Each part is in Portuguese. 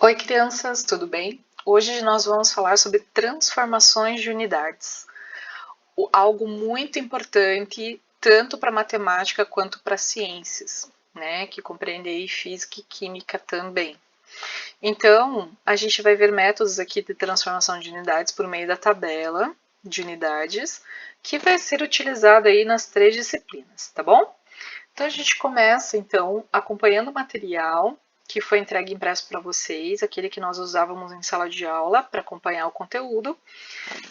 Oi, crianças, tudo bem? Hoje nós vamos falar sobre transformações de unidades. Algo muito importante tanto para matemática quanto para ciências, né? Que compreende aí física e química também. Então, a gente vai ver métodos aqui de transformação de unidades por meio da tabela de unidades, que vai ser utilizada aí nas 3 disciplinas, tá bom? Então a gente começa então acompanhando o material que foi entregue impresso para vocês, aquele que nós usávamos em sala de aula para acompanhar o conteúdo,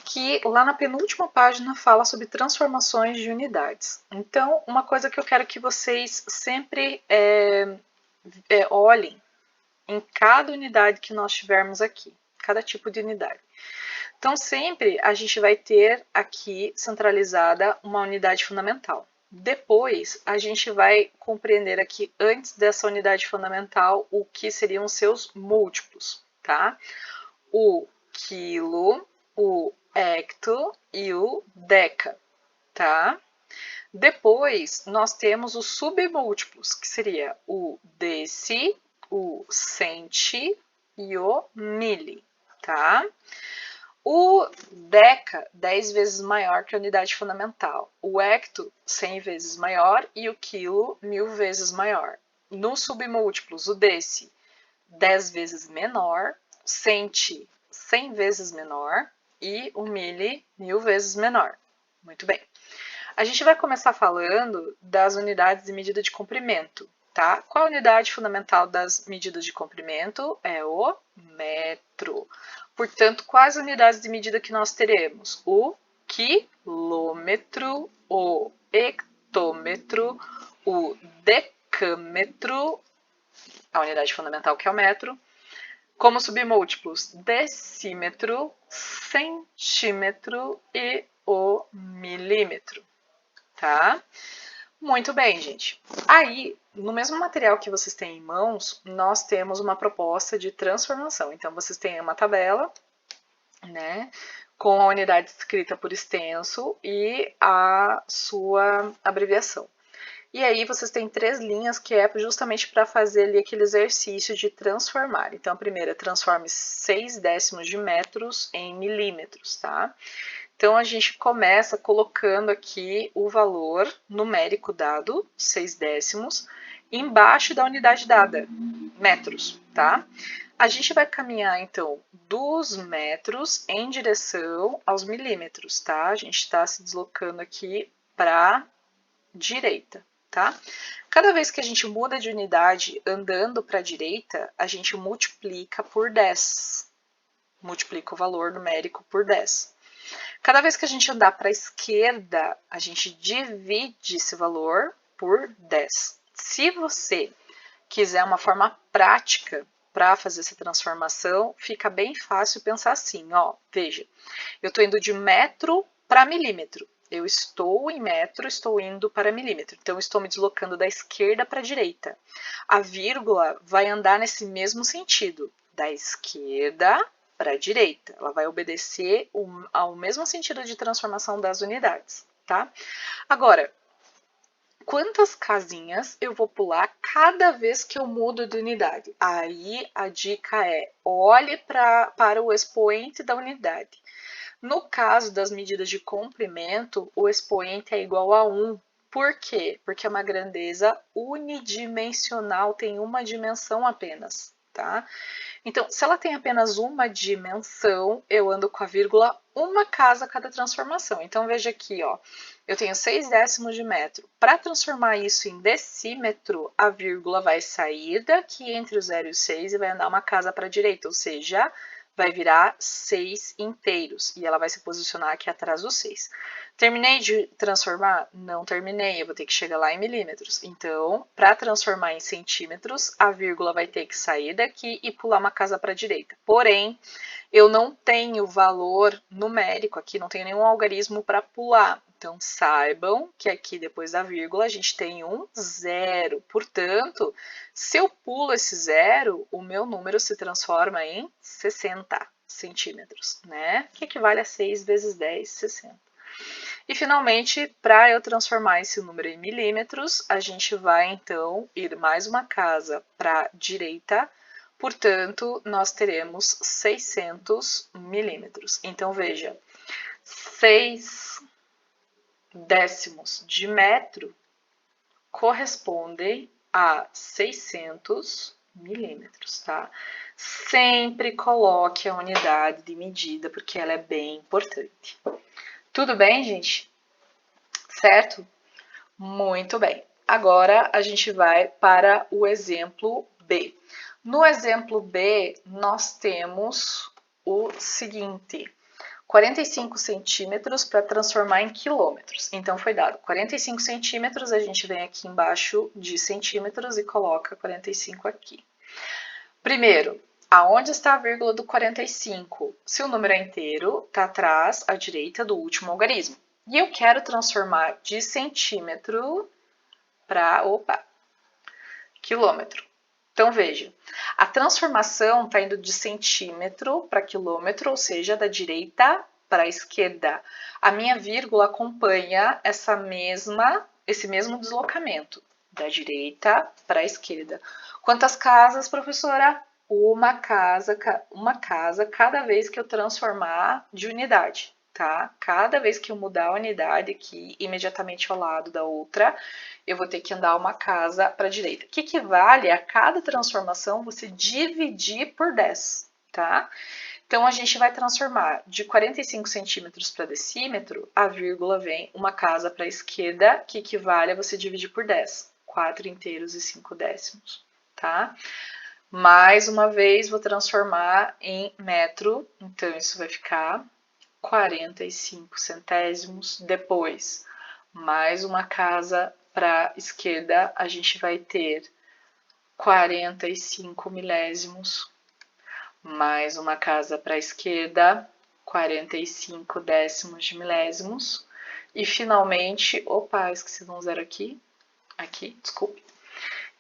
que lá na penúltima página fala sobre transformações de unidades. Então, uma coisa que eu quero que vocês sempre olhem em cada unidade que nós tivermos aqui, cada tipo de unidade. Então, sempre a gente vai ter aqui centralizada uma unidade fundamental. Depois, a gente vai compreender aqui, antes dessa unidade fundamental, o que seriam seus múltiplos, tá? O quilo, o hecto e o deca, tá? Depois, nós temos os submúltiplos, que seria o deci, o centi e o mili, tá? O deca, 10 vezes maior que a unidade fundamental. O hecto, 100 vezes maior. E o quilo, 1000 vezes maior. Nos submúltiplos, o deci, 10 vezes menor. Centi, 100 vezes menor. E o mili, 1000 vezes menor. Muito bem. A gente vai começar falando das unidades de medida de comprimento, tá? Qual a unidade fundamental das medidas de comprimento? É o metro. Portanto, quais unidades de medida que nós teremos? O quilômetro, o hectômetro, o decâmetro, a unidade fundamental que é o metro, como submúltiplos, decímetro, centímetro e o milímetro, tá? Muito bem, gente. Aí, no mesmo material que vocês têm em mãos, nós temos uma proposta de transformação. Então, vocês têm uma tabela, né, com a unidade escrita por extenso e a sua abreviação. E aí vocês têm 3 linhas que é justamente para fazer ali aquele exercício de transformar. Então, a primeira, transforme 6 décimos de metros em milímetros, tá? Então, a gente começa colocando aqui o valor numérico dado, 6 décimos, embaixo da unidade dada, metros, tá? A gente vai caminhar, então, dos metros em direção aos milímetros, tá? A gente está se deslocando aqui para a direita, tá? Cada vez que a gente muda de unidade andando para a direita, a gente multiplica por 10. Multiplica o valor numérico por 10. Cada vez que a gente andar para a esquerda, a gente divide esse valor por 10. Se você quiser uma forma prática para fazer essa transformação, fica bem fácil pensar assim, ó, veja, eu estou indo de metro para milímetro. Eu estou em metro, estou indo para milímetro. Então, estou me deslocando da esquerda para a direita. A vírgula vai andar nesse mesmo sentido, da esquerda para a direita. Ela vai obedecer ao mesmo sentido de transformação das unidades, tá? Agora, quantas casinhas eu vou pular cada vez que eu mudo de unidade? Aí a dica é, olhe para o expoente da unidade. No caso das medidas de comprimento, o expoente é igual a 1. Por quê? Porque é uma grandeza unidimensional, tem uma dimensão apenas, tá? Então, se ela tem apenas uma dimensão, eu ando com a vírgula uma casa a cada transformação. Então, veja aqui, ó, eu tenho 6 décimos de metro. Para transformar isso em decímetro, a vírgula vai sair daqui entre o 0 e o 6 e vai andar uma casa para a direita, ou seja, vai virar 6 inteiros e ela vai se posicionar aqui atrás do 6. Terminei de transformar? Não terminei, eu vou ter que chegar lá em milímetros. Então, para transformar em centímetros, a vírgula vai ter que sair daqui e pular uma casa para a direita. Porém, eu não tenho valor numérico aqui, não tenho nenhum algarismo para pular. Então, saibam que aqui depois da vírgula a gente tem um zero. Portanto, se eu pulo esse zero, o meu número se transforma em 60 centímetros, né? Que equivale a 6 vezes 10, 60. E finalmente, para eu transformar esse número em milímetros, a gente vai então ir mais uma casa para a direita, portanto, nós teremos 600 milímetros. Então, veja, 6 décimos de metro correspondem a 600 milímetros, tá? Sempre coloque a unidade de medida, porque ela é bem importante. Tudo bem, gente? Certo? Muito bem. Agora, a gente vai para o exemplo B. No exemplo B, nós temos o seguinte: 45 centímetros para transformar em quilômetros. Então, foi dado 45 centímetros, a gente vem aqui embaixo de centímetros e coloca 45 aqui. Primeiro, aonde está a vírgula do 45? Se o número é inteiro, está atrás, à direita do último algarismo. E eu quero transformar de centímetro para, quilômetro. Então, veja, a transformação está indo de centímetro para quilômetro, ou seja, da direita para a esquerda. A minha vírgula acompanha esse mesmo deslocamento, da direita para a esquerda. Quantas casas, professora? Uma casa cada vez que eu transformar de unidade, tá? Cada vez que eu mudar a unidade aqui, imediatamente ao lado da outra, eu vou ter que andar uma casa para a direita. O que equivale a cada transformação você dividir por 10, tá? Então, a gente vai transformar de 45 centímetros para decímetro, a vírgula vem uma casa para a esquerda, que equivale a você dividir por 10. 4 inteiros e 5 décimos, tá? Mais uma vez, vou transformar em metro, então isso vai ficar 45 centésimos. Depois, mais uma casa para a esquerda, a gente vai ter 45 milésimos. Mais uma casa para a esquerda, 45 décimos de milésimos. E finalmente, esqueci de um zero aqui, desculpe.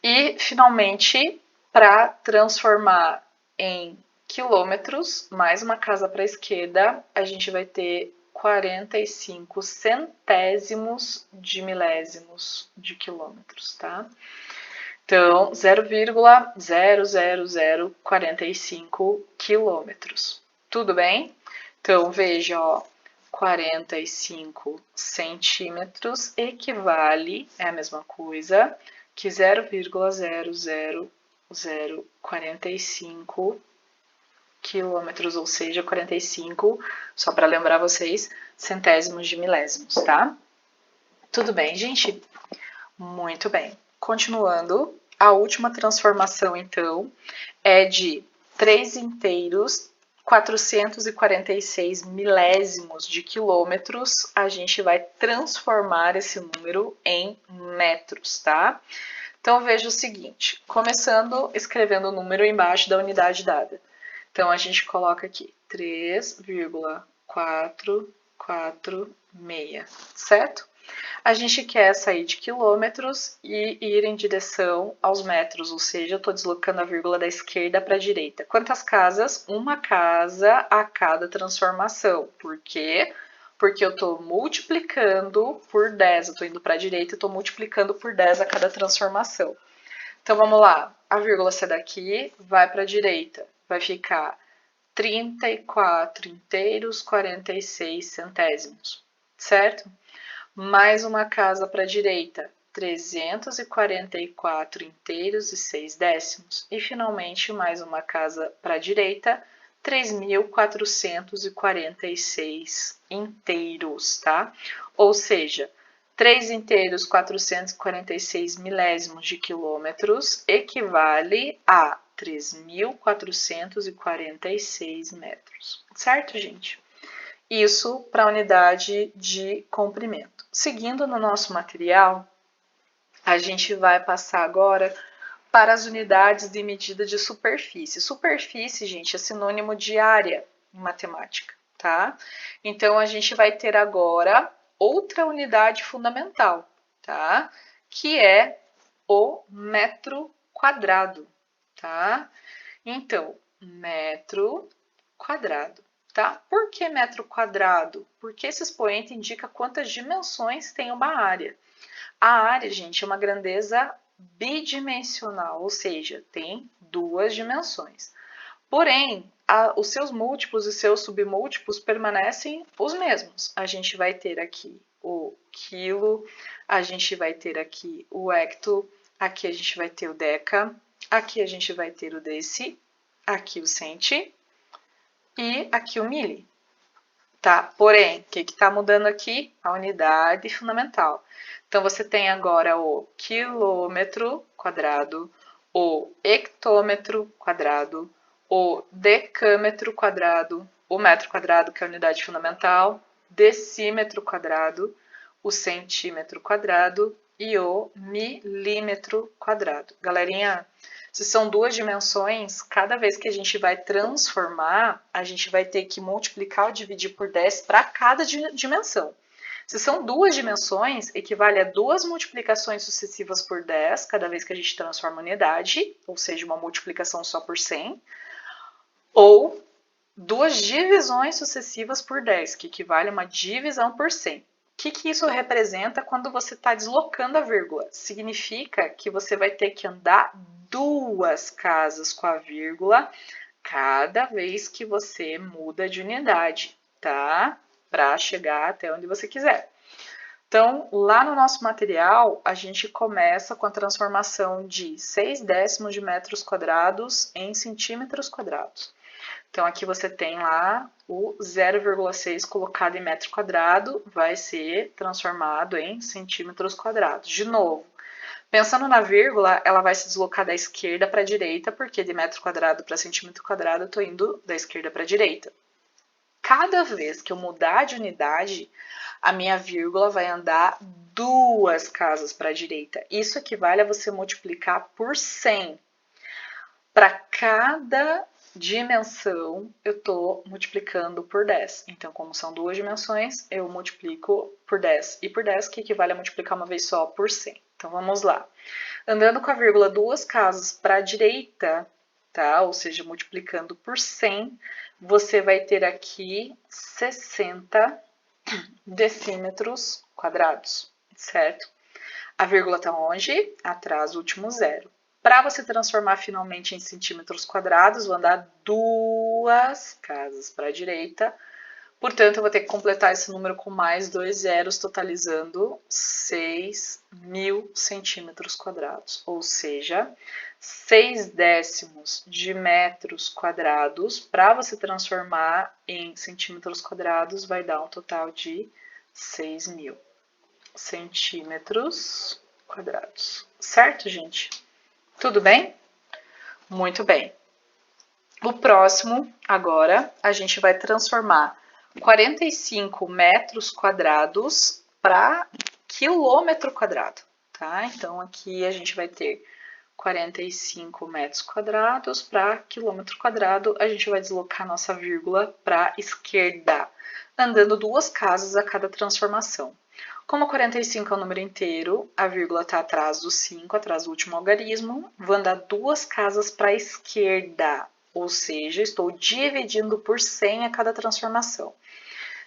E finalmente, para transformar em quilômetros, mais uma casa para a esquerda, a gente vai ter 45 centésimos de milésimos de quilômetros, tá? Então, 0,00045 quilômetros. Tudo bem? Então, veja, 45 centímetros equivale, é a mesma coisa, que 0,00045 quilômetros, ou seja, 45, só para lembrar vocês, centésimos de milésimos, tá? Tudo bem, gente? Muito bem. Continuando, a última transformação, então, é de 3 inteiros, 446 milésimos de quilômetros. A gente vai transformar esse número em metros, tá? Então, veja o seguinte, começando escrevendo o número embaixo da unidade dada. Então, a gente coloca aqui 3,446, certo? A gente quer sair de quilômetros e ir em direção aos metros, ou seja, eu estou deslocando a vírgula da esquerda para a direita. Quantas casas? Uma casa a cada transformação. Por quê? Porque eu estou multiplicando por 10, eu estou indo para a direita e estou multiplicando por 10 a cada transformação. Então, vamos lá, a vírgula sai daqui, vai para a direita, vai ficar 34 inteiros, 46 centésimos, certo? Mais uma casa para a direita, 344 inteiros e 6 décimos. E, finalmente, mais uma casa para a direita, 3.446 inteiros, tá? Ou seja, 3 inteiros 446 milésimos de quilômetros equivale a 3.446 metros. Certo, gente? Isso para a unidade de comprimento. Seguindo no nosso material, a gente vai passar agora para as unidades de medida de superfície. Superfície, gente, é sinônimo de área em matemática, tá? Então, a gente vai ter agora outra unidade fundamental, tá? Que é o metro quadrado, tá? Então, metro quadrado. Tá? Por que metro quadrado? Porque esse expoente indica quantas dimensões tem uma área. A área, gente, é uma grandeza bidimensional, ou seja, tem duas dimensões. Porém, os seus múltiplos e seus submúltiplos permanecem os mesmos. A gente vai ter aqui o quilo, a gente vai ter aqui o hecto, aqui a gente vai ter o deca, aqui a gente vai ter o deci, aqui o centi e aqui o mili. Tá? Porém, o que está mudando aqui? A unidade fundamental. Então, você tem agora o quilômetro quadrado, o hectômetro quadrado, o decâmetro quadrado, o metro quadrado, que é a unidade fundamental, decímetro quadrado, o centímetro quadrado e o milímetro quadrado. Galerinha, se são duas dimensões, cada vez que a gente vai transformar, a gente vai ter que multiplicar ou dividir por 10 para cada dimensão. Se são duas dimensões, equivale a duas multiplicações sucessivas por 10, cada vez que a gente transforma a unidade, ou seja, uma multiplicação só por 100, ou duas divisões sucessivas por 10, que equivale a uma divisão por 100. O que isso representa quando você está deslocando a vírgula? Significa que você vai ter que andar duas casas com a vírgula cada vez que você muda de unidade, tá? Para chegar até onde você quiser. Então, lá no nosso material, a gente começa com a transformação de 6 décimos de metros quadrados em centímetros quadrados. Então, aqui você tem lá o 0,6 colocado em metro quadrado, vai ser transformado em centímetros quadrados. De novo, pensando na vírgula, ela vai se deslocar da esquerda para a direita, porque de metro quadrado para centímetro quadrado eu estou indo da esquerda para a direita. Cada vez que eu mudar de unidade, a minha vírgula vai andar duas casas para a direita. Isso equivale a você multiplicar por 100. Para cada dimensão, eu estou multiplicando por 10. Então, como são duas dimensões, eu multiplico por 10. E por 10, que equivale a multiplicar uma vez só por 100. Então, vamos lá. Andando com a vírgula duas casas para a direita, tá? Ou seja, multiplicando por 100, você vai ter aqui 60 decímetros quadrados, certo? A vírgula está onde? Atrás do último zero. Para você transformar finalmente em centímetros quadrados, vou andar duas casas para a direita. Portanto, eu vou ter que completar esse número com mais dois zeros, totalizando 6.000 centímetros quadrados. Ou seja, 6 décimos de metros quadrados, para você transformar em centímetros quadrados, vai dar um total de 6.000 centímetros quadrados. Certo, gente? Tudo bem? Muito bem. O próximo, agora, a gente vai transformar 45 metros quadrados para quilômetro quadrado, tá? Então, aqui a gente vai ter 45 metros quadrados para quilômetro quadrado. A gente vai deslocar nossa vírgula para a esquerda, andando duas casas a cada transformação. Como 45 é um número inteiro, a vírgula está atrás do 5, atrás do último algarismo, vou andar duas casas para a esquerda, ou seja, estou dividindo por 100 a cada transformação.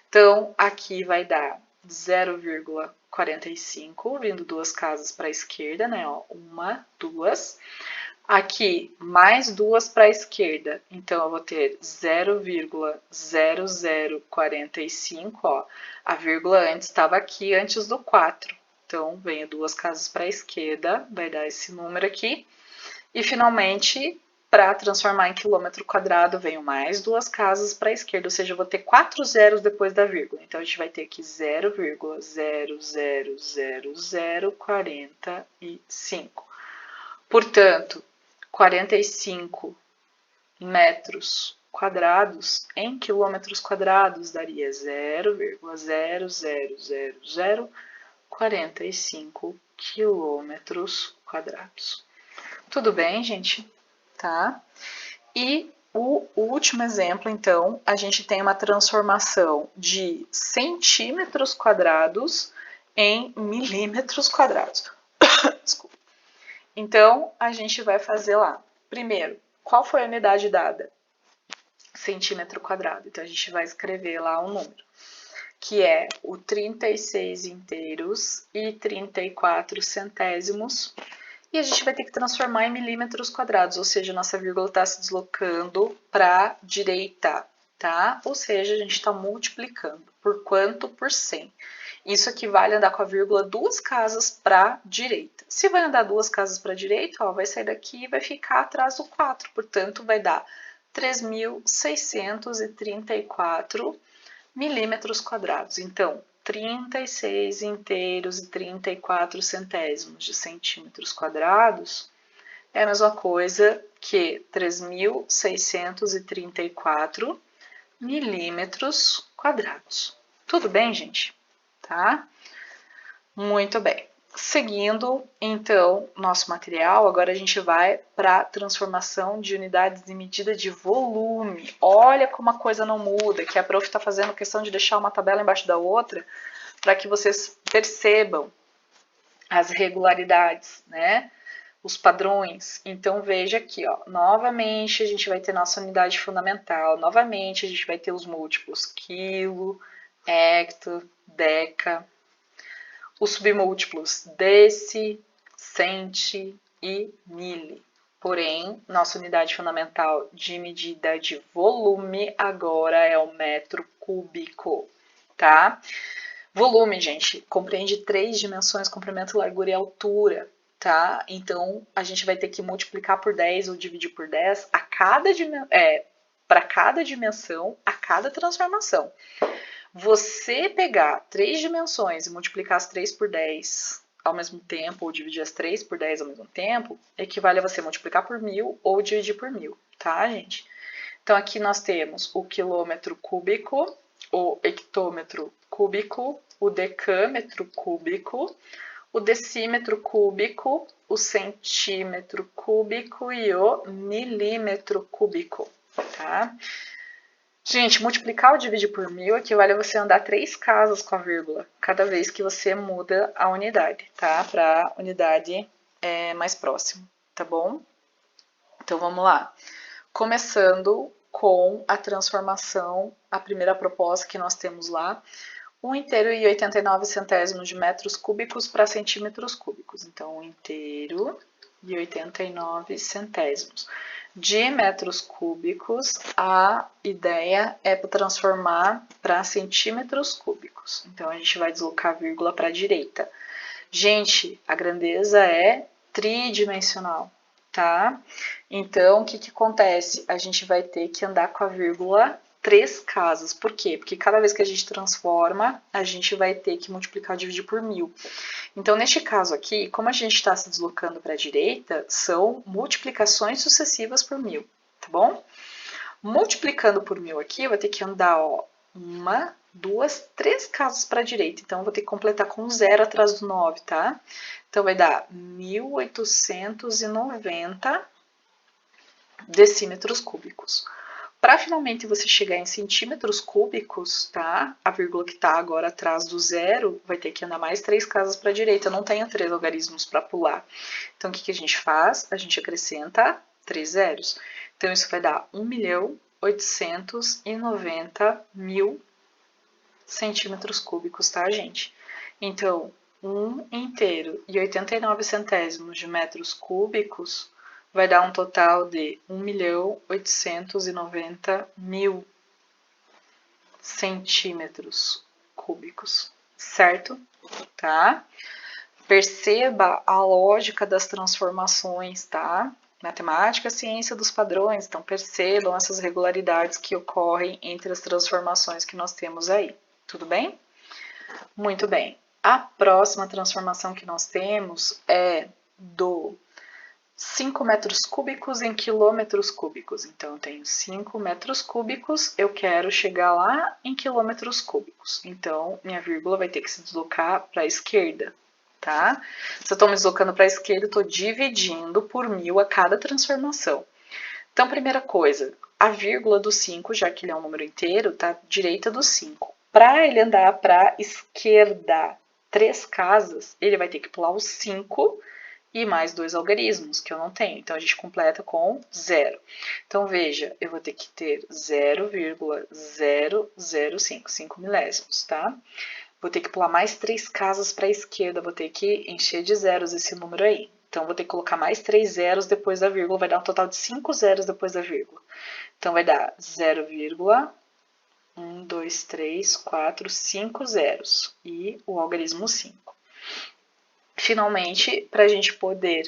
Então, aqui vai dar 0,45, vindo duas casas para a esquerda, né? Ó, uma, duas. Aqui, mais duas para a esquerda, então eu vou ter 0,0045, ó. A vírgula antes estava aqui, antes do 4. Então, venho duas casas para a esquerda, vai dar esse número aqui. E, finalmente, para transformar em quilômetro quadrado, venho mais duas casas para a esquerda, ou seja, eu vou ter 4 zeros depois da vírgula. Então, a gente vai ter aqui 0,00045. Portanto, 45 metros quadrados em quilômetros quadrados daria 0,00045 quilômetros quadrados. Tudo bem, gente? Tá? E o último exemplo, então, a gente tem uma transformação de centímetros quadrados em milímetros quadrados. Desculpa. Então, a gente vai fazer lá. Primeiro, qual foi a unidade dada? Centímetro quadrado. Então, a gente vai escrever lá um número, que é o 36 inteiros e 34 centésimos. e a gente vai ter que transformar em milímetros quadrados, ou seja, nossa vírgula está se deslocando para a direita, tá? Ou seja, a gente está multiplicando. Por quanto? Por 100. Isso equivale a andar com a vírgula 2 casas para a direita. Se vai andar 2 casas para a direita, ó, vai sair daqui e vai ficar atrás do 4, portanto, vai dar 3.634 milímetros quadrados. Então, 36 inteiros e 34 centésimos de centímetros quadrados é a mesma coisa que 3.634 milímetros quadrados. Tudo bem, gente? Tá? Muito bem. Seguindo, então, nosso material, agora a gente vai para a transformação de unidades de medida de volume. Olha como a coisa não muda, que a prof está fazendo questão de deixar uma tabela embaixo da outra, para que vocês percebam as regularidades, né? Os padrões. Então, veja aqui, ó, novamente a gente vai ter nossa unidade fundamental, novamente a gente vai ter os múltiplos quilo, hecto, deca, os submúltiplos deci, centi e mili. Porém, nossa unidade fundamental de medida de volume agora é o metro cúbico, tá? Volume, gente, compreende 3 dimensões, comprimento, largura e altura, tá? Então, a gente vai ter que multiplicar por 10 ou dividir por 10 a para cada dimensão, a cada transformação. Você pegar 3 dimensões e multiplicar as 3 por 10 ao mesmo tempo, ou dividir as 3 por 10 ao mesmo tempo, equivale a você multiplicar por 1000 ou dividir por 1000, tá, gente? Então, aqui nós temos o quilômetro cúbico, o hectômetro cúbico, o decâmetro cúbico, o decímetro cúbico, o centímetro cúbico e o milímetro cúbico, tá? Gente, multiplicar ou dividir por 1000 equivale a você andar 3 casas com a vírgula, cada vez que você muda a unidade, tá? Para a unidade mais próxima, tá bom? Então, vamos lá. Começando com a transformação, a primeira proposta que nós temos lá, 1 inteiro e 89 centésimos de metros cúbicos para centímetros cúbicos. Então, 1 inteiro e 89 centésimos de metros cúbicos, a ideia é transformar para centímetros cúbicos. Então, a gente vai deslocar a vírgula para a direita. Gente, a grandeza é tridimensional, tá? Então, o que acontece? A gente vai ter que andar com a vírgula 3 casas. Por quê? Porque cada vez que a gente transforma, a gente vai ter que multiplicar ou dividir por 1000. Então, neste caso aqui, como a gente está se deslocando para a direita, são multiplicações sucessivas por 1000, tá bom? Multiplicando por 1000 aqui, eu vou ter que andar, ó, 1, 2, 3 casas para a direita. Então, eu vou ter que completar com 0 atrás do 9, tá? Então, vai dar 1890 decímetros cúbicos. Para finalmente você chegar em centímetros cúbicos, tá? A vírgula que está agora atrás do 0 vai ter que andar mais 3 casas para a direita. Eu não tenho 3 logaritmos para pular. Então, o que a gente faz? A gente acrescenta 3 zeros. Então, isso vai dar 1.890.000 centímetros cúbicos, tá, gente? Então, 1 inteiro e 89 centésimos de metros cúbicos vai dar um total de 1.890.000 centímetros cúbicos, certo? Tá? Perceba a lógica das transformações, tá? Matemática, ciência dos padrões, então percebam essas regularidades que ocorrem entre as transformações que nós temos aí, tudo bem? Muito bem. A próxima transformação que nós temos é do 5 metros cúbicos em quilômetros cúbicos. Então, eu tenho 5 metros cúbicos, eu quero chegar lá em quilômetros cúbicos. Então, minha vírgula vai ter que se deslocar para a esquerda, tá? Se eu estou me deslocando para a esquerda, eu estou dividindo por 1000 a cada transformação. Então, primeira coisa, a vírgula do 5, já que ele é um número inteiro, está à direita do 5. Para ele andar para a esquerda 3 casas, ele vai ter que pular o 5 e mais 2 algarismos, que eu não tenho. Então, a gente completa com 0. Então, veja, eu vou ter que ter 0,005, 5 milésimos, tá? Vou ter que pular mais 3 casas para a esquerda, vou ter que encher de zeros esse número aí. Então, vou ter que colocar mais 3 zeros depois da vírgula, vai dar um total de 5 zeros depois da vírgula. Então, vai dar 0,1, 2, 3, 4, 5 zeros e o algarismo 5. Finalmente, para a gente poder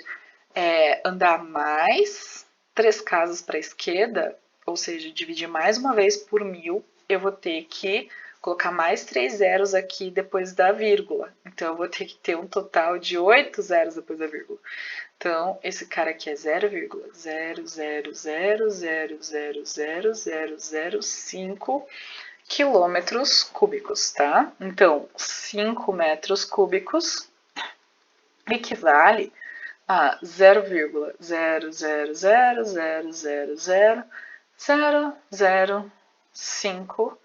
andar mais 3 casas para a esquerda, ou seja, dividir mais uma vez por 1000, eu vou ter que colocar mais 3 zeros aqui depois da vírgula. Então, eu vou ter que ter um total de 8 zeros depois da vírgula. Então, esse cara aqui é 0,000000005 quilômetros cúbicos, tá? Então, 5 metros cúbicos equivale a 0,000000005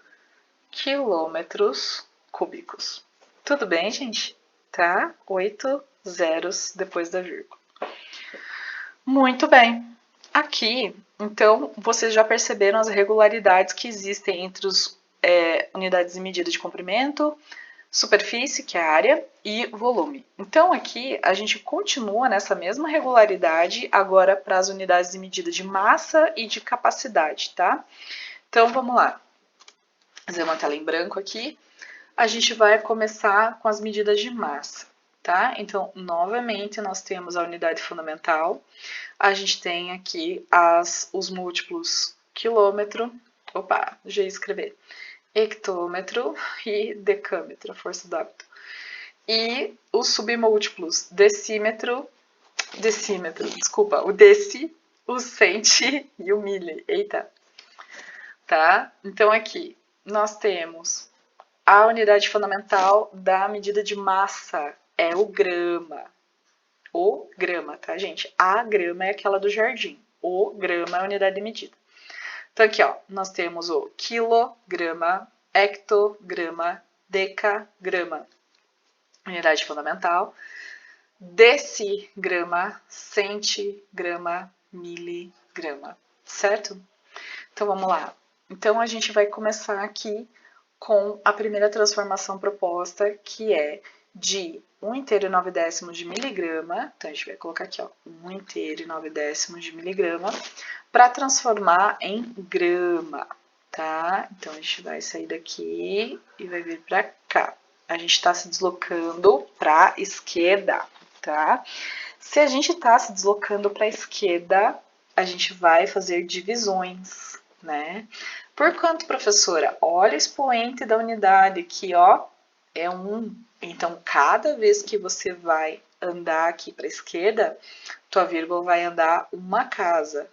quilômetros cúbicos. Tudo bem, gente? Tá? 8 zeros depois da vírgula. Muito bem. Aqui, então, vocês já perceberam as regularidades que existem entre as unidades de medida de comprimento, superfície, que é a área, e volume. Então, aqui, a gente continua nessa mesma regularidade agora para as unidades de medida de massa e de capacidade, tá? Então, vamos lá. Vou fazer uma tela em branco aqui. A gente vai começar com as medidas de massa, tá? Então, novamente, nós temos a unidade fundamental. A gente tem aqui os múltiplos quilômetro, já ia escrever, hectômetro e decâmetro, a força do hábito. E os submúltiplos decímetro, o deci, o centi e o mili. Eita! Tá? Então, aqui, nós temos a unidade fundamental da medida de massa, é o grama. O grama, tá, gente? A grama é aquela do jardim. O grama é a unidade de medida. Então, aqui, ó, nós temos o quilograma, hectograma, decagrama, unidade fundamental, decigrama, centigrama, miligrama, certo? Então, vamos lá. Então, a gente vai começar aqui com a primeira transformação proposta, que é de 1,9 de miligrama, então a gente vai colocar aqui, ó, 1,9 de miligrama, para transformar em grama, tá? Então, a gente vai sair daqui e vai vir para cá. A gente está se deslocando para a esquerda, tá? Se a gente está se deslocando para a esquerda, a gente vai fazer divisões, né? Por quanto, professora? Olha o expoente da unidade aqui, ó, é 1. Então, cada vez que você vai andar aqui para a esquerda, tua vírgula vai andar uma casa,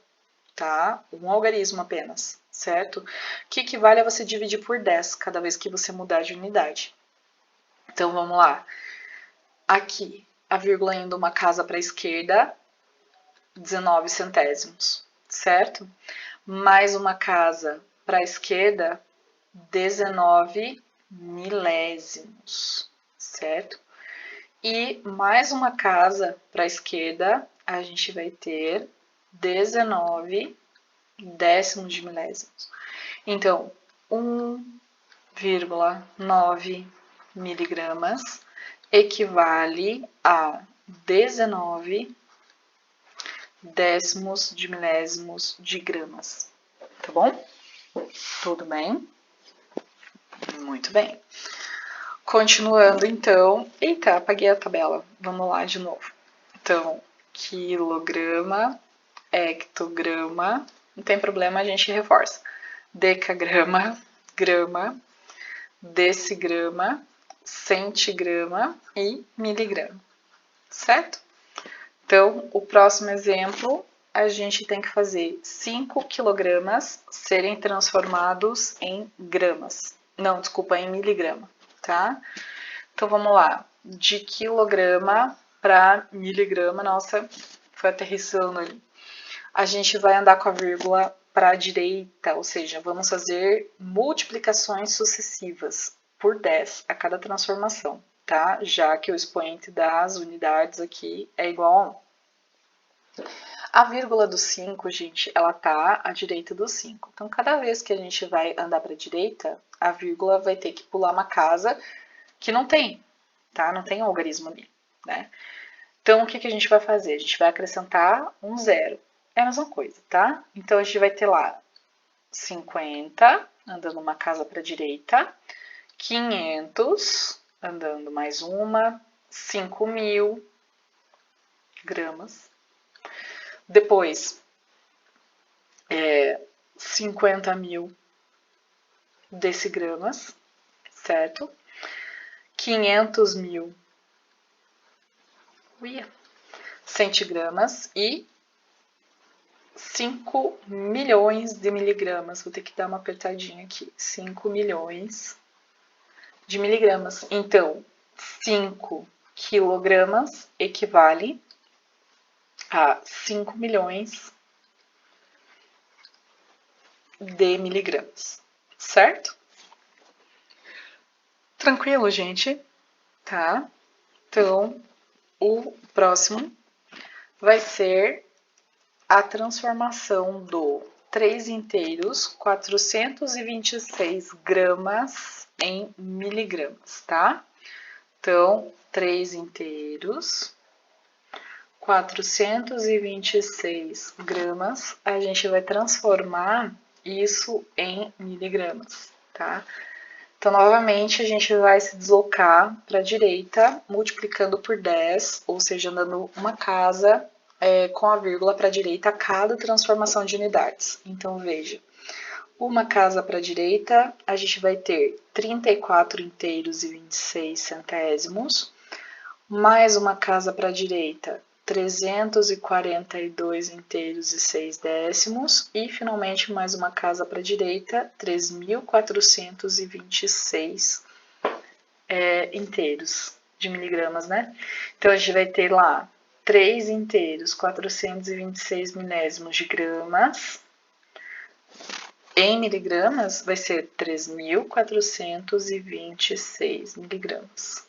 tá? Um algarismo apenas, certo? Que equivale a você dividir por 10 cada vez que você mudar de unidade. Então, vamos lá. Aqui, a vírgula indo uma casa para a esquerda, 19 centésimos, certo? Mais uma casa para a esquerda, 19 milésimos, certo? E mais uma casa para a esquerda, a gente vai ter 19 décimos de milésimos. Então, 1,9 miligramas equivale a 19 décimos de milésimos de gramas, tá bom? Tudo bem? Muito bem. Continuando, então... Eita, apaguei a tabela. Vamos lá de novo. Então, quilograma, hectograma, não tem problema, a gente reforça. Decagrama, grama, decigrama, centigrama e miligrama, certo? Então, o próximo exemplo, a gente tem que fazer 5 quilogramas serem transformados em gramas. Não, desculpa, em miligrama, tá? Então, vamos lá. De quilograma para miligrama, nossa, foi aterrissando ali. A gente vai andar com a vírgula para a direita, ou seja, vamos fazer multiplicações sucessivas por 10 a cada transformação, tá? Já que o expoente das unidades aqui é igual a 1. A vírgula do 5, gente, ela tá à direita do 5. Então, cada vez que a gente vai andar para a direita, a vírgula vai ter que pular uma casa que não tem, tá? Não tem um algarismo ali, né? Então, o que a gente vai fazer? A gente vai acrescentar um zero. É a mesma coisa, tá? Então, a gente vai ter lá 50, andando uma casa para a direita, 500, andando mais uma, 5.000 gramas. Depois, 50.000 decigramas, certo? 500.000 centigramas e 5 milhões de miligramas. Vou ter que dar uma apertadinha aqui. 5 milhões de miligramas. Então, 5 quilogramas equivale a 5 milhões de miligramas, certo? Tranquilo, gente? Tá? Então, o próximo vai ser a transformação do 3 inteiros, 426 gramas em miligramas, tá? Então, 3 inteiros, 426 gramas, a gente vai transformar isso em miligramas, tá? Então, novamente, a gente vai se deslocar para a direita, multiplicando por 10, ou seja, andando uma casa com a vírgula para a direita a cada transformação de unidades. Então, veja, uma casa para a direita, a gente vai ter 34 inteiros e 26 centésimos, mais uma casa para a direita, 342 inteiros e 6 décimos, e finalmente mais uma casa para a direita, 3.426 inteiros de miligramas, né? Então, a gente vai ter lá 3 inteiros, 426 milésimos de gramas. Em miligramas, vai ser 3.426 miligramas.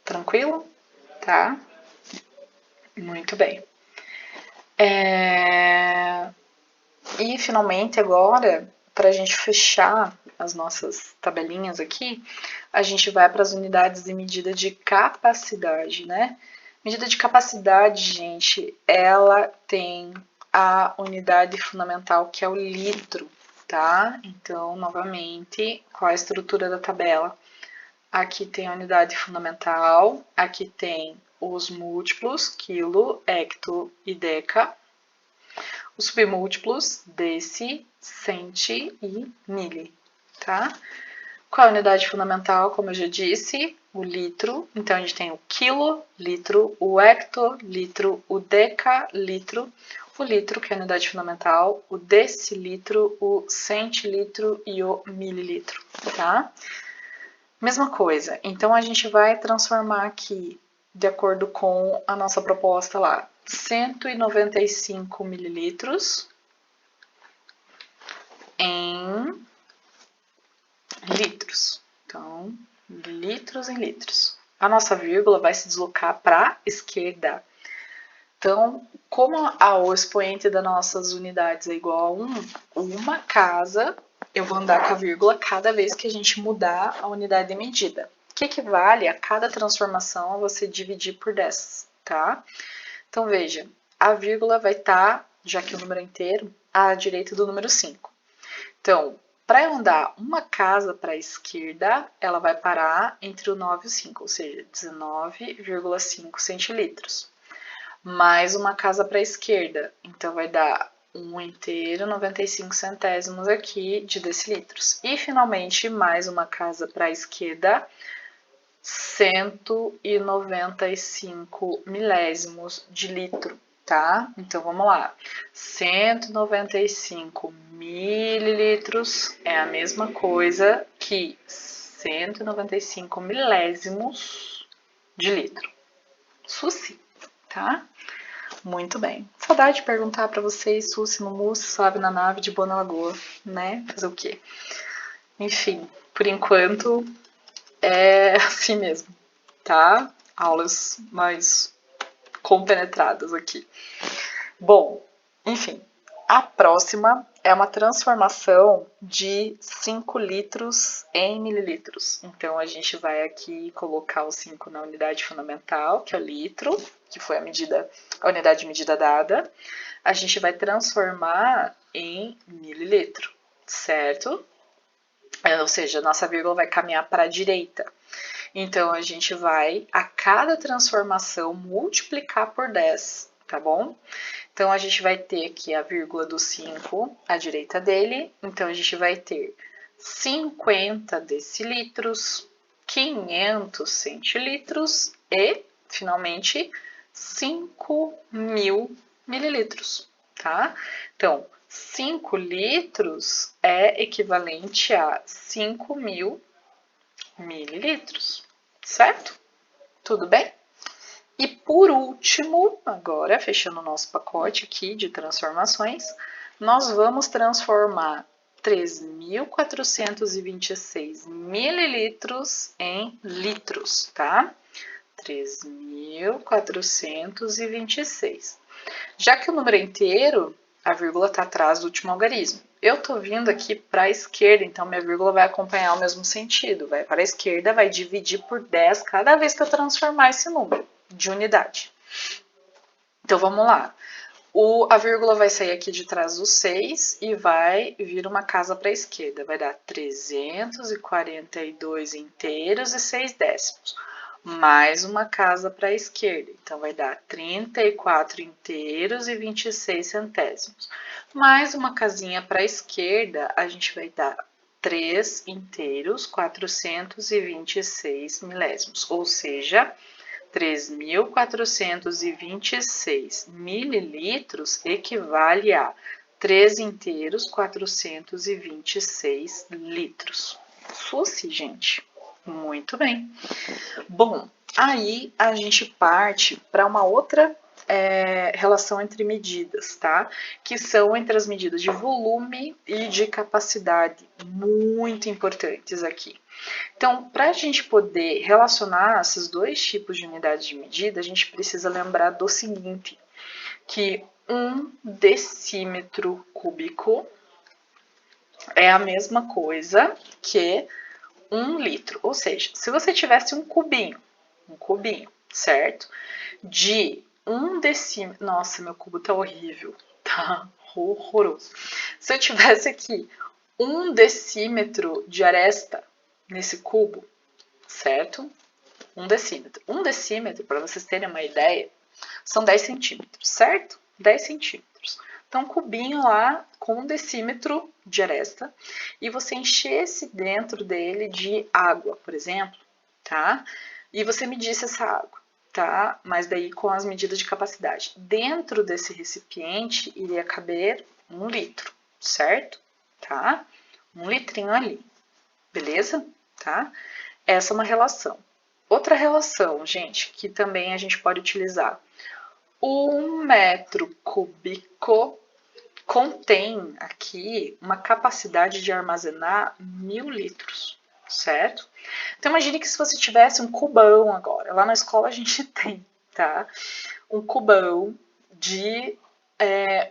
Tranquilo? Tá? Muito bem. E, finalmente, agora, para a gente fechar as nossas tabelinhas aqui, a gente vai para as unidades de medida de capacidade, né? Medida de capacidade, gente, ela tem a unidade fundamental, que é o litro, tá? Então, novamente, qual a estrutura da tabela? Aqui tem a unidade fundamental, aqui tem os múltiplos, quilo, hecto e deca, os submúltiplos, deci, centi e mili, tá? Qual a unidade fundamental? Como eu já disse, o litro. Então, a gente tem o quilo, litro, o hectolitro, o decalitro, o litro, que é a unidade fundamental, o decilitro, o centilitro e o mililitro, tá? Mesma coisa. Então, a gente vai transformar aqui, de acordo com a nossa proposta lá, 195 mililitros em litros. Então, litros em litros. A nossa vírgula vai se deslocar para a esquerda. Então, como o expoente das nossas unidades é igual a 1, uma casa, eu vou andar com a vírgula cada vez que a gente mudar a unidade de medida. Que equivale a cada transformação a você dividir por 10, tá? Então, veja, a vírgula vai estar, já que o número é inteiro, à direita do número 5. Então, para eu andar uma casa para a esquerda, ela vai parar entre o 9 e o 5, ou seja, 19,5 centilitros. Mais uma casa para a esquerda, então vai dar 1 inteiro, 95 centésimos aqui de decilitros. E, finalmente, mais uma casa para a esquerda, 195 milésimos de litro, tá? Então, vamos lá. 195 mililitros é a mesma coisa que 195 milésimos de litro. Suci, tá? Muito bem. Saudade de perguntar para vocês, suci no mousse, suave na nave, de boa na lagoa, né? Fazer o quê? Enfim, por enquanto é assim mesmo, tá? Aulas mais compenetradas aqui. Bom, enfim, a próxima é uma transformação de 5 litros em mililitros. Então, a gente vai aqui colocar o 5 na unidade fundamental, que é o litro, que foi a unidade de medida dada. A gente vai transformar em mililitro, certo? Ou seja, a nossa vírgula vai caminhar para a direita. Então, a gente vai, a cada transformação, multiplicar por 10, tá bom? Então, a gente vai ter aqui a vírgula do 5 à direita dele. Então, a gente vai ter 50 decilitros, 500 centilitros e, finalmente, 5.000 mililitros, tá? Então, 5 litros é equivalente a 5.000 mililitros, certo? Tudo bem? E por último, agora fechando o nosso pacote aqui de transformações, nós vamos transformar 3.426 mililitros em litros, tá? 3.426. Já que o número é inteiro, a vírgula está atrás do último algarismo. Eu estou vindo aqui para a esquerda, então minha vírgula vai acompanhar o mesmo sentido. Vai para a esquerda, vai dividir por 10 cada vez que eu transformar esse número de unidade. Então vamos lá. A vírgula vai sair aqui de trás do 6 e vai vir uma casa para a esquerda. Vai dar 342 inteiros e 6 décimos. Mais uma casa para a esquerda. Então, vai dar 34 inteiros e 26 centésimos. Mais uma casinha para a esquerda, a gente vai dar 3 inteiros, 426 milésimos. Ou seja, 3.426 mililitros equivale a 3 inteiros, 426 litros. Suci, gente. Muito bem. Bom, aí a gente parte para uma outra relação entre medidas, tá? Que são entre as medidas de volume e de capacidade, muito importantes aqui. Então, para a gente poder relacionar esses dois tipos de unidades de medida, a gente precisa lembrar do seguinte, que 1 decímetro cúbico é a mesma coisa que 1 litro. Ou seja, se você tivesse um cubinho, certo? De 1 decímetro... Nossa, meu cubo tá horrível, tá horroroso. Se eu tivesse aqui 1 decímetro de aresta nesse cubo, certo? 1 decímetro. 1 decímetro, para vocês terem uma ideia, são 10 centímetros, certo? 10 centímetros. Então, um cubinho lá com 1 decímetro de aresta e você enchesse dentro dele de água, por exemplo, tá? E você medisse essa água, tá? Mas daí com as medidas de capacidade. Dentro desse recipiente iria caber 1 litro, certo? Tá? 1 litrinho ali, beleza? Tá? Essa é uma relação. Outra relação, gente, que também a gente pode utilizar. 1 metro cúbico contém aqui uma capacidade de armazenar 1.000 litros, certo? Então imagine que se você tivesse um cubão agora, lá na escola a gente tem, tá? Um cubão de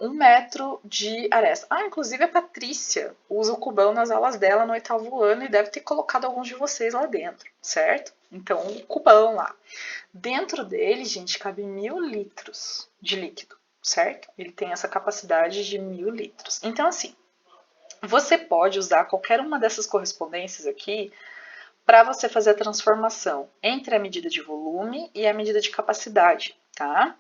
1 metro de aresta. Inclusive a Patrícia usa o cubão nas aulas dela no 8º ano e deve ter colocado alguns de vocês lá dentro, certo? Então, um cubão lá. Dentro dele, gente, cabe 1.000 litros de líquido, certo? Ele tem essa capacidade de 1.000 litros. Então, assim, você pode usar qualquer uma dessas correspondências aqui para você fazer a transformação entre a medida de volume e a medida de capacidade, tá?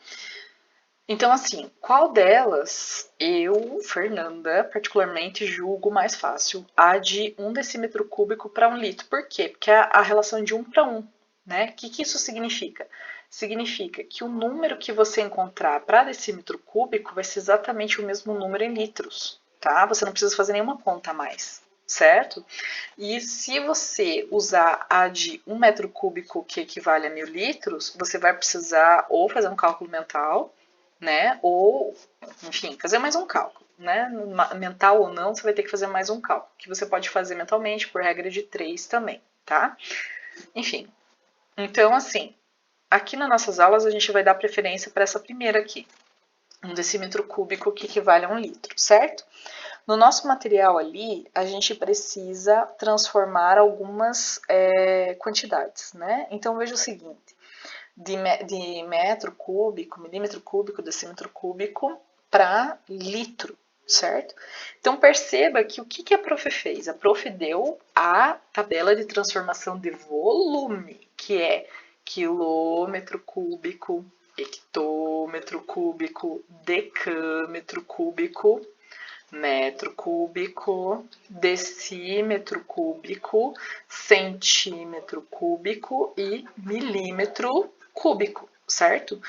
Então, assim, qual delas eu, Fernanda, particularmente julgo mais fácil? A de 1 decímetro cúbico para 1 litro. Por quê? Porque é a relação de 1 para 1, né? O que isso significa? Significa que o número que você encontrar para decímetro cúbico vai ser exatamente o mesmo número em litros, tá? Você não precisa fazer nenhuma conta a mais, certo? E se você usar a de 1 metro cúbico, que equivale a 1.000 litros, você vai precisar ou fazer um cálculo mental, né? Ou, enfim, fazer mais um cálculo, né? Mental ou não, você vai ter que fazer mais um cálculo, que você pode fazer mentalmente por regra de 3 também, tá? Enfim, então assim, aqui nas nossas aulas a gente vai dar preferência para essa primeira aqui, 1 decímetro cúbico que equivale a 1 litro, certo? No nosso material ali, a gente precisa transformar algumas quantidades, né? Então, veja o seguinte, de metro cúbico, milímetro cúbico, decímetro cúbico para litro, certo? Então, perceba que o que a prof fez? A prof deu a tabela de transformação de volume, que é quilômetro cúbico, hectômetro cúbico, decâmetro cúbico, metro cúbico, decímetro cúbico, centímetro cúbico e milímetro cúbico, certo?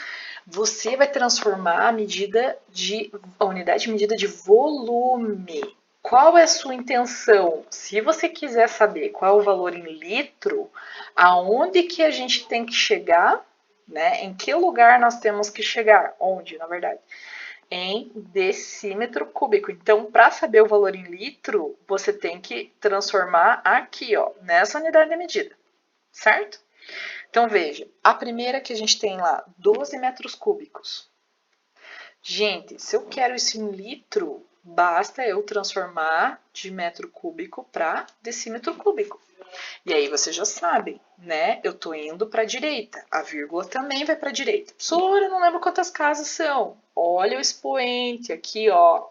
Você vai transformar a unidade de medida de volume. Qual é a sua intenção? Se você quiser saber qual é o valor em litro, aonde que a gente tem que chegar, né? Em que lugar nós temos que chegar? Onde, na verdade? Em decímetro cúbico. Então, para saber o valor em litro, você tem que transformar aqui, ó, nessa unidade de medida, certo? Então, veja, a primeira que a gente tem lá, 12 metros cúbicos. Gente, se eu quero isso em litro, basta eu transformar de metro cúbico para decímetro cúbico. E aí você já sabe, né? Eu tô indo para a direita. A vírgula também vai para a direita. Professora, eu não lembro quantas casas são. Olha o expoente aqui, ó.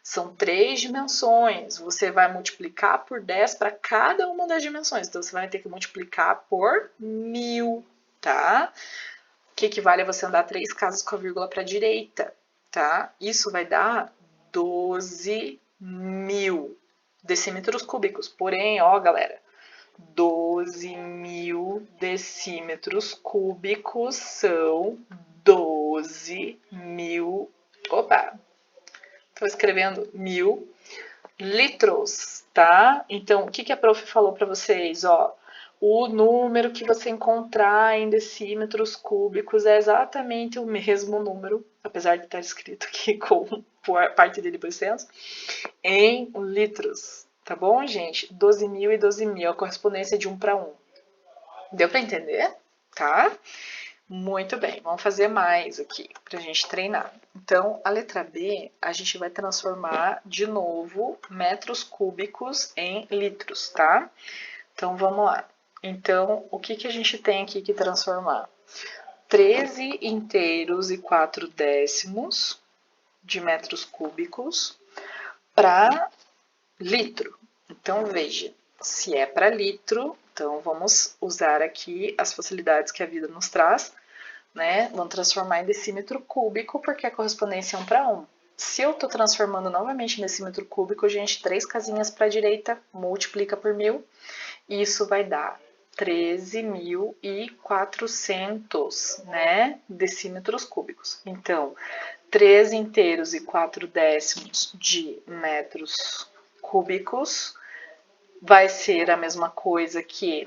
São 3 dimensões. Você vai multiplicar por 10 para cada uma das dimensões. Então, você vai ter que multiplicar por 1000, tá? O que equivale a você andar 3 casas com a vírgula para a direita, tá? Isso vai dar 12.000 decímetros cúbicos. Porém, ó, galera, 12.000 decímetros cúbicos são 12.000. Opa! Estou escrevendo 1.000 litros, tá? Então, o que a prof falou para vocês? Ó, o número que você encontrar em decímetros cúbicos é exatamente o mesmo número, apesar de estar escrito aqui com parte dele por extenso, em litros. Tá bom, gente? 12.000 e 12.000, a correspondência de 1 para 1. Deu para entender? Tá? Muito bem, vamos fazer mais aqui para a gente treinar. Então, a letra B, a gente vai transformar de novo metros cúbicos em litros, tá? Então, vamos lá. Então, o que a gente tem aqui que transformar? 13 inteiros e 4 décimos de metros cúbicos para litro. Então, veja, se é para litro, então vamos usar aqui as facilidades que a vida nos traz, né? Vamos transformar em decímetro cúbico, porque a correspondência é 1 para 1. Se eu estou transformando novamente em decímetro cúbico, gente, 3 casinhas para a direita, multiplica por 1000, e isso vai dar 13.400, né, decímetros cúbicos. Então, 3 inteiros e 4 décimos de metros cúbicos vai ser a mesma coisa que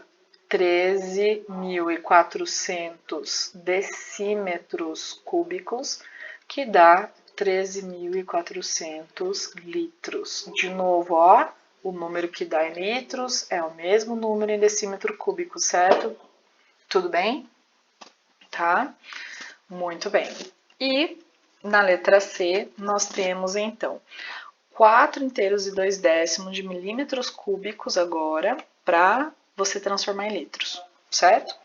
13.400 decímetros cúbicos, que dá 13.400 litros. De novo, ó, o número que dá em litros é o mesmo número em decímetro cúbico, certo? Tudo bem? Tá? Muito bem. E na letra C, nós temos então 4 inteiros e 2 décimos de milímetros cúbicos agora para você transformar em litros, certo?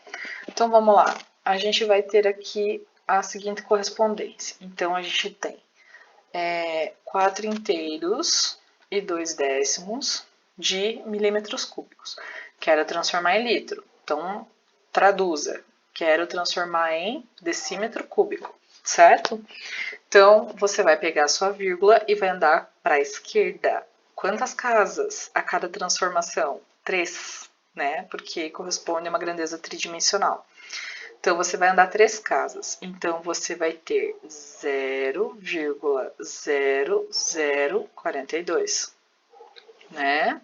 Então vamos lá. A gente vai ter aqui a seguinte correspondência. Então a gente tem 4 inteiros e 2 décimos de milímetros cúbicos. Quero transformar em litro. Então traduza. Quero transformar em decímetro cúbico, certo? Então, você vai pegar a sua vírgula e vai andar para a esquerda. Quantas casas a cada transformação? 3, né? Porque corresponde a uma grandeza tridimensional. Então, você vai andar 3 casas. Então, você vai ter 0,0042, né?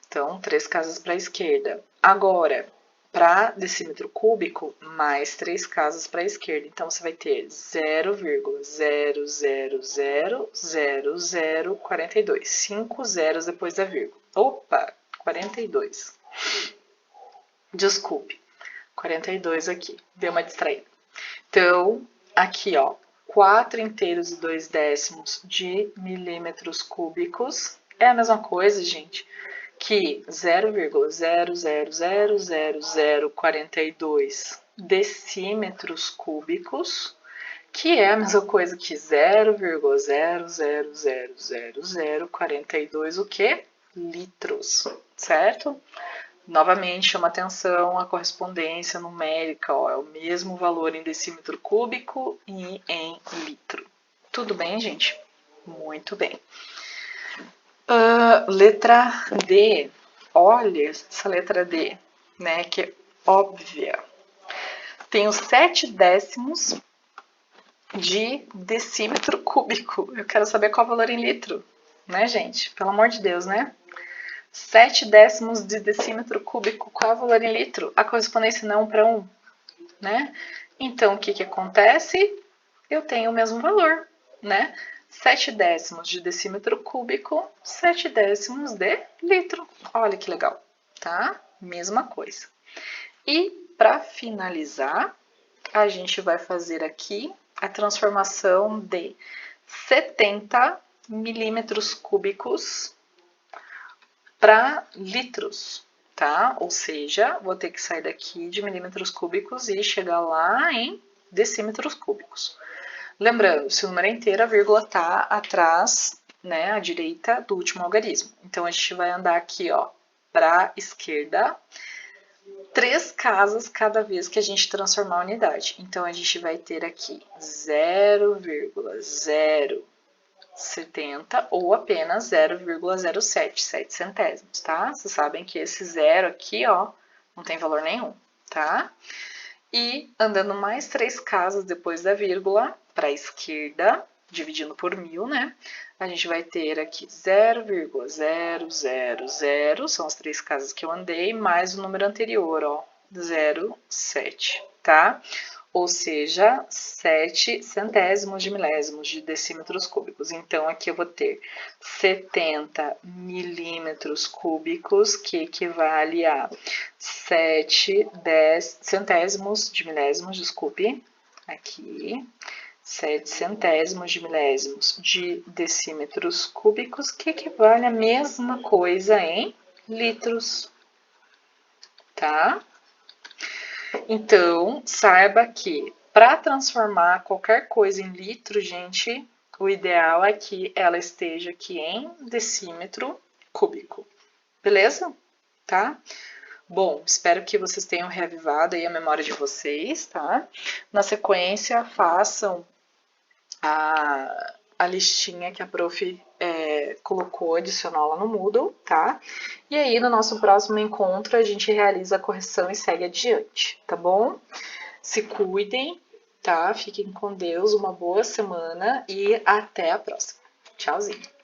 Então, 3 casas para a esquerda. Agora, para decímetro cúbico, mais 3 casas para a esquerda. Então, você vai ter 0,0000042. 5 zeros depois da vírgula. Opa, 42. Desculpe, 42 aqui. Deu uma distraída. Então, aqui, ó, 4/2 de milímetros cúbicos é a mesma coisa, gente, que 0,00000042 decímetros cúbicos, que é a mesma coisa que 0,00000042 o quê? Litros, certo? Novamente, chama atenção a correspondência numérica, ó, é o mesmo valor em decímetro cúbico e em litro. Tudo bem, gente? Muito bem. Letra D. Olha essa letra D, né, que é óbvia. Tem os 7 décimos de decímetro cúbico. Eu quero saber qual é o valor em litro, né, gente? Pelo amor de Deus, né? 7 décimos de decímetro cúbico, qual é o valor em litro? A correspondência não é 1:1, né? Então, o que que acontece? Eu tenho o mesmo valor, né? 7 décimos de decímetro cúbico, 7 décimos de litro. Olha que legal, tá? Mesma coisa. E, para finalizar, a gente vai fazer aqui a transformação de 70 milímetros cúbicos para litros, tá? Ou seja, vou ter que sair daqui de milímetros cúbicos e chegar lá em decímetros cúbicos. Lembrando, se o número é inteiro, a vírgula tá atrás, né, à direita do último algarismo. Então, a gente vai andar aqui, ó, para a esquerda, 3 casas cada vez que a gente transformar a unidade. Então, a gente vai ter aqui 0,070 ou apenas 0,07, 7 centésimos, tá? Vocês sabem que esse zero aqui, ó, não tem valor nenhum, tá? E andando mais 3 casas depois da vírgula, para a esquerda, dividindo por 1000, né? A gente vai ter aqui 0,000, são as 3 casas que eu andei, mais o número anterior, ó, 0,7, tá? Ou seja, 7 centésimos de milésimos de decímetros cúbicos. Então, aqui eu vou ter 70 milímetros cúbicos, que equivale a 7 centésimos de milésimos, desculpe, aqui, 7 centésimos de milésimos de decímetros cúbicos, que equivale a mesma coisa em litros, tá? Então, saiba que para transformar qualquer coisa em litro, gente, o ideal é que ela esteja aqui em decímetro cúbico. Beleza? Tá? Bom, espero que vocês tenham reavivado aí a memória de vocês, tá? Na sequência, façam a listinha que a prof colocou, adicionou lá no Moodle, tá? E aí, no nosso próximo encontro, a gente realiza a correção e segue adiante, tá bom? Se cuidem, tá? Fiquem com Deus, uma boa semana e até a próxima. Tchauzinho!